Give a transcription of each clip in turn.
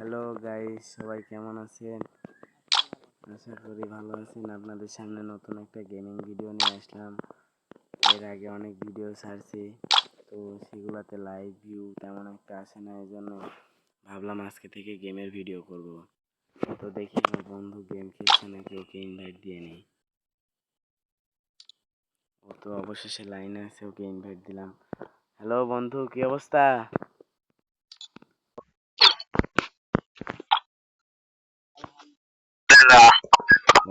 Hello guys, সবাই কেমন আছেন? আশা করি ভালো আছেন। আপনাদের সামনে নতুন একটা গেমিং ভিডিও নিয়ে আসলাম। এর আগে অনেক ভিডিও ছাড়ছি, তো সেগুলোতে লাইভ ভিউ তেমন একটা আসে না, এই জন্য ভাবলাম আজকে থেকে গেমের ভিডিও করব। তো দেখি আমার বন্ধু গেম খেলছে নাকি, ওকে ইনভাইট দিয়ে নেই। ও তো অবশেষে লাইনে আছে, ওকে ইনভাইট দিলাম। হ্যালো বন্ধু, কি অবস্থা?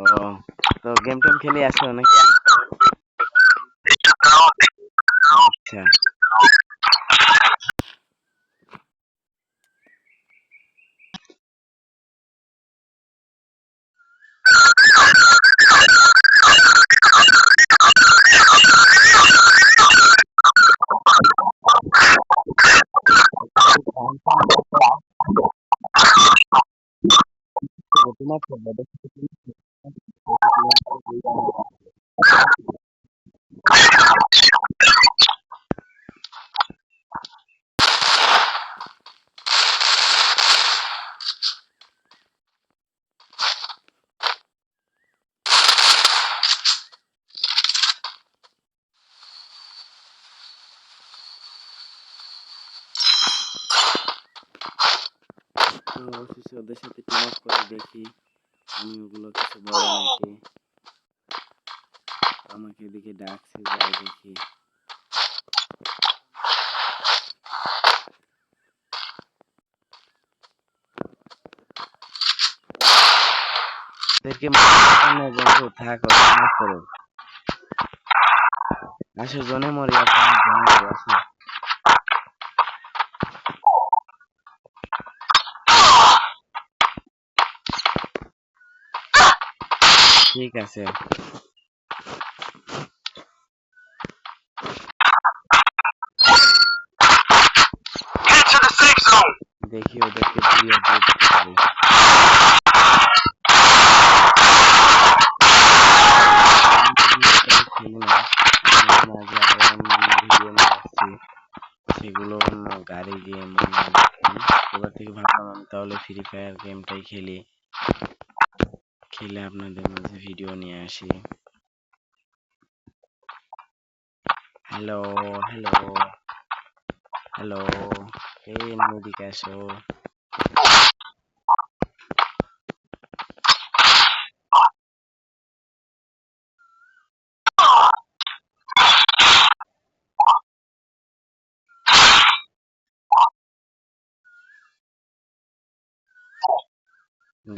ও, তো গেম টেম খেলে আসো নাকি? আচ্ছা, অবশেষে ওদের সাথে টিম আপ করে দেখি আমি ওগুলো কিছু বলে নাকি। আমাকে এদিকে ডাকছে, যাই দেখি। ওদেরকে বন্ধু থাক, করো আসো, জনে মরি আসো। ঠিক আছে, দেখি ওদেরকে দিয়ে দিতে পারি। সেগুলো অন্য গাড়ি গেম, এবার থেকে ভাবলাম আমি তাহলে ফ্রি ফায়ার গেমটাই খেলে আপনাদের মাঝে ভিডিও নিয়ে আসি। হ্যালো হ্যালো হ্যালো, এই নদীকে আসো।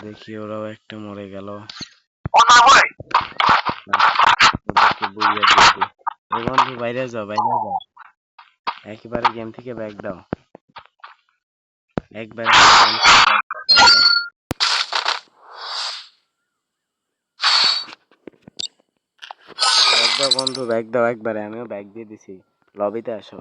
দেখি ওরাও একটা মরে গেল। বন্ধু বাইরে যাও, বাইরে যাও, একেবারে গেম থেকে ব্যাক দাও, একবার ব্যাক দাও বন্ধু, ব্যাক দাও একবারে। আমিও ব্যাক দিয়ে দিছি, লবিতে আসো।